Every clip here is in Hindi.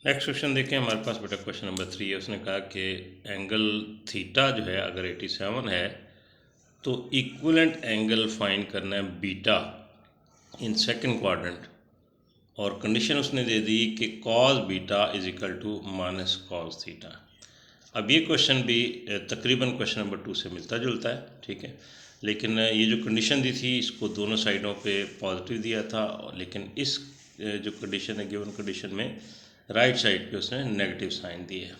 नेक्स्ट क्वेश्चन देखें हमारे पास बेटा क्वेश्चन नंबर 3 है। उसने कहा कि एंगल थीटा जो है अगर 87 है तो इक्विवेलेंट एंगल फाइंड करना है बीटा इन सेकंड क्वाड्रेंट, और कंडीशन उसने दे दी कि cos beta is equal to minus cos theta. अब ये क्वेश्चन भी तकरीबन क्वेश्चन नंबर 2 से मिलता जुलता है, ठीक है, लेकिन ये जो कंडीशन दी थी इसको दोनों साइडों पे पॉजिटिव दिया था, लेकिन इस जो कंडीशन है गिवन कंडीशन में राइट साइड पे उसने नेगेटिव साइन दिया है।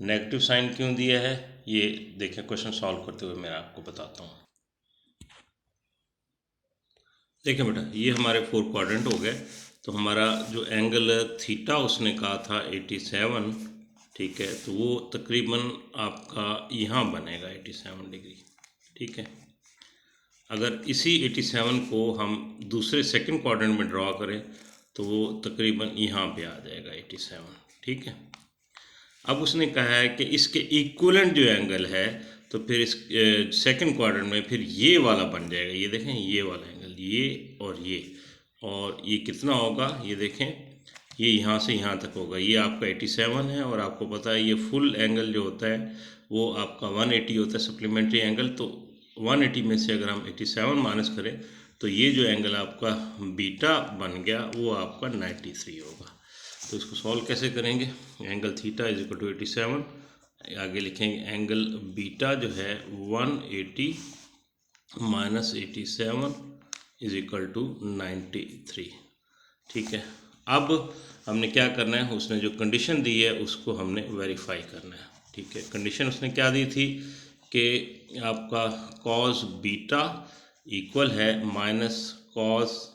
नेगेटिव साइन क्यों दिया है ये देखें, क्वेश्चन सॉल्व करते हुए मैं आपको बताता हूँ। देखें बेटा, ये हमारे 4 क्वाड्रेंट हो गए, तो हमारा जो एंगल थीटा उसने कहा था 87, ठीक है, तो वो तकरीबन आपका यहाँ बनेगा 87 डिग्री, ठीक है। अगर इसी 87 को हम दूसरे सेकंड क्वाड्रेंट में ड्रॉ करें तो वो तकरीबन यहाँ पे आ जाएगा 87, ठीक है। अब उसने कहा है कि इसके इक्विवेलेंट जो एंगल है तो फिर इस सेकंड क्वाड्रेंट में फिर ये वाला बन जाएगा, ये देखें ये वाला एंगल, ये और ये कितना होगा, ये देखें ये यहाँ से यहाँ तक होगा, ये आपका 87 है, और आपको पता है ये फुल एंगल जो होता है वो आपका 180 होता है सप्लीमेंट्री एंगल। तो 180 में से अगर हम 87 माइनस करें तो ये जो एंगल आपका बीटा बन गया वो आपका 93 होगा। तो इसको सॉल्व कैसे करेंगे, angle theta is equal to 87, आगे लिखेंगे एंगल बीटा जो है 180 माइनस 87 इज इक्वल टू 93, ठीक है। अब हमने क्या करना है, उसने जो कंडीशन दी है उसको हमने वेरीफाई करना है, ठीक है। कंडीशन उसने क्या दी थी कि आपका कॉस बीटा इक्वल है माइनस कॉस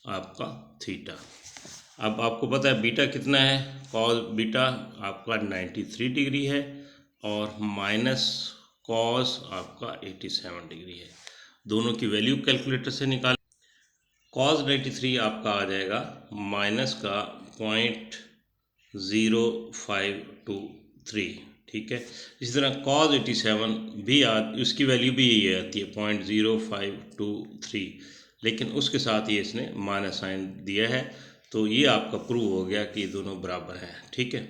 आपका थीटा। अब आपको पता है बीटा कितना है, कॉस बीटा आपका 93 डिग्री है और माइनस कॉस आपका 87 डिग्री है। दोनों की वैल्यू कैलकुलेटर से निकाल, कॉस 93 आपका आ जाएगा माइनस का 0.0523, ठीक है। इसी तरह कॉस 87 भी उसकी वैल्यू भी यही आती है 0.0523, लेकिन उसके साथ ही इसने माइनस साइन दिया है, तो ये आपका प्रूव हो गया कि ये दोनों बराबर हैं, ठीक है।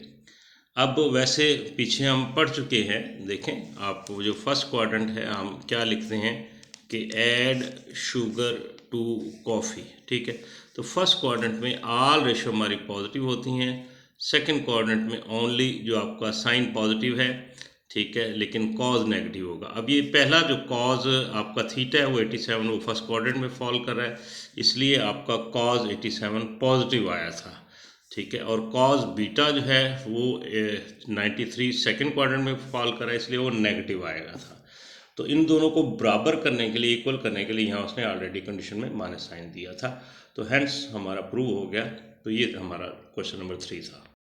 अब वैसे पीछे हम पढ़ चुके हैं, देखें आप जो फर्स्ट क्वाड्रेंट है हम क्या लिखते हैं कि ऐड शुगर टू कॉफ़ी, ठीक है। तो फर्स्ट क्वाड्रेंट में ऑल रेशो हमारी पॉजिटिव होती हैं, सेकंड क्वाड्रेंट में ओनली जो आपका साइन पॉजिटिव है, ठीक है, लेकिन कॉज नेगेटिव होगा। अब ये पहला जो कॉज आपका थीटा है वो 87 वो फर्स्ट क्वाड्रेंट में फॉल कर रहा है, इसलिए आपका कॉज 87 पॉजिटिव आया था, ठीक है। और कॉज बीटा जो है वो 93 सेकंड क्वाड्रेंट में फॉल कर रहा है, इसलिए वो नेगेटिव आएगा था। तो इन दोनों को बराबर करने के लिए, इक्वल करने के लिए यहाँ उसने ऑलरेडी कंडीशन में माइनस साइन दिया था, तो हैंस हमारा प्रूव हो गया। तो ये हमारा क्वेश्चन नंबर 3 था।